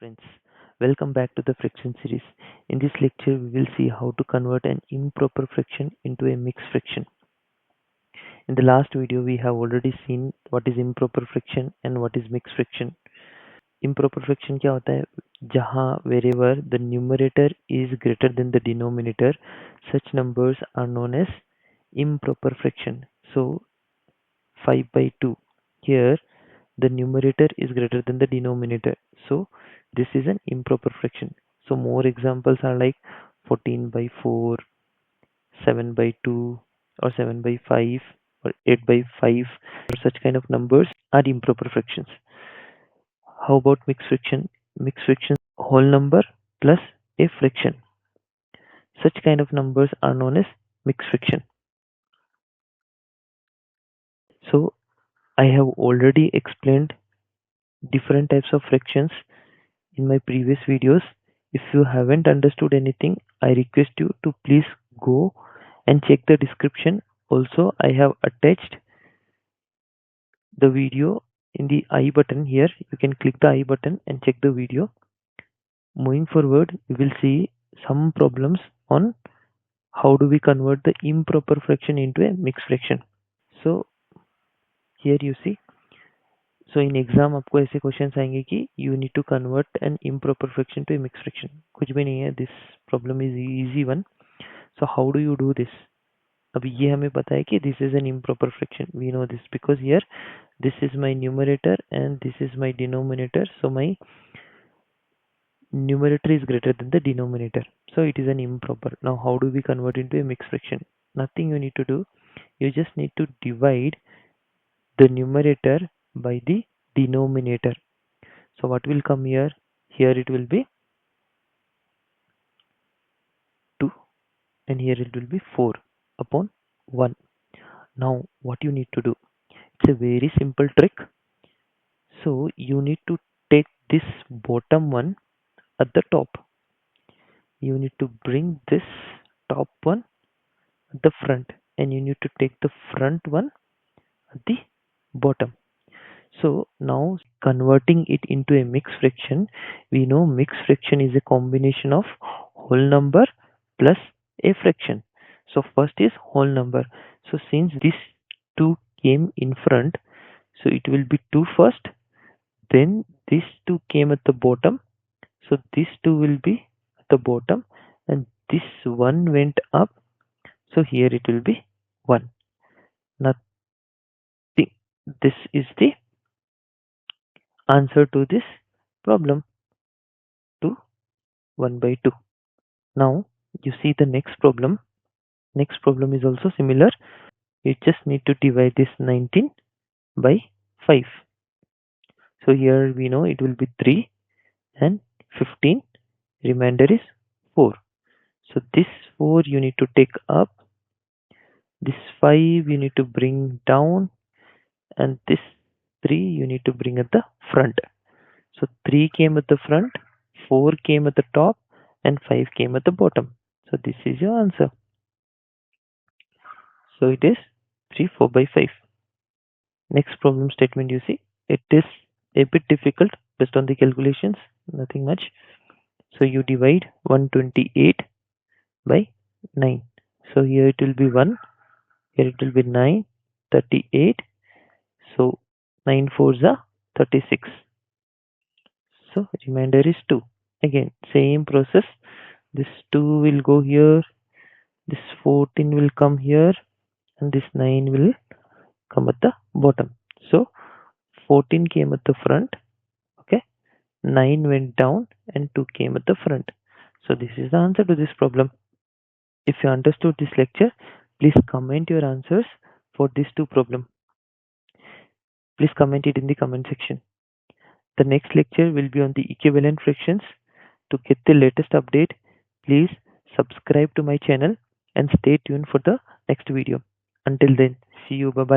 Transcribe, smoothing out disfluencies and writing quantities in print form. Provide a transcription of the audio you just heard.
friends, welcome back to the friction series. In this lecture, we will see how to convert an improper friction into a mixed friction. In the last video, we have already seen what is improper friction and what is mixed friction. Improper friction क्या होता है? जहाँ wherever the numerator is greater than the denominator, such numbers are known as improper friction. So 5 by 2 here the numerator is greater than the denominator, so this is an improper fraction. So more examples are like 14 by 4, 7 by 2, or 7 by 5, or 8 by 5, or such kind of numbers are improper fractions. How about mixed fraction? Mixed fraction, whole number plus a fraction. Such kind of numbers are known as mixed fraction. So I have already explained different types of fractions in my previous videos. If you haven't understood anything, I request you to please go and check the description. Also, I have attached the video in the I button here. You can click the I button and check the video. Moving forward, we will see some problems on how do we convert the improper fraction into a mixed fraction. So here you see. So in exam आपको ऐसे questions आएंगे कि you need to convert an improper fraction to a mixed fraction. कुछ भी नहीं है. This problem is easy one. So how do you do this? अभी ये हमें पता है कि this is an improper fraction. We know this because here this is my numerator and this is my denominator. So my numerator is greater than the denominator. So it is an improper. Now how do we convert into a mixed fraction? Nothing you need to do. You just need to divide the numerator by the denominator. So what will come here? Here it will be 2 and here it will be 4 upon 1. Now what you need to do? It's a very simple trick. So you need to take this bottom one at the top. You need to bring this top one at the front and you need to take the front one at the bottom. So now converting it into a mixed fraction, we know mixed fraction is a combination of whole number plus a fraction. So first is whole number. So since these two came in front, so it will be 2 first, then these two came at the bottom, so these two will be at the bottom and this one went up, so here it will be 1. Nothing. This is the answer to this problem, to 1 by 2. Now you see the next problem. Next problem is also similar. You just need to divide this 19 by 5. So here we know it will be 3 and 15. Remainder is 4. So this 4 you need to take up. This 5 you need to bring down. And this 3 you need to bring at the front. So 3 came at the front, 4 came at the top, and 5 came at the bottom. So this is your answer. So it is 3 4 by 5. Next problem statement you see. It is a bit difficult based on the calculations, nothing much. So you divide 128 by 9. So here it will be 1, here it will be 9, 38. So 9 4s are 36. So remainder is 2. Again same process. This 2 will go here, this 14 will come here, and this 9 will come at the bottom. So 14 came at the front, okay, 9 went down and 2 came at the front. So this is the answer to this problem. If you understood this lecture, please comment your answers for these two problems. Please comment it in the comment section. The next lecture will be on the equivalent fractions. To get the latest update, please subscribe to my channel and stay tuned for the next video. Until then, see you. Bye bye.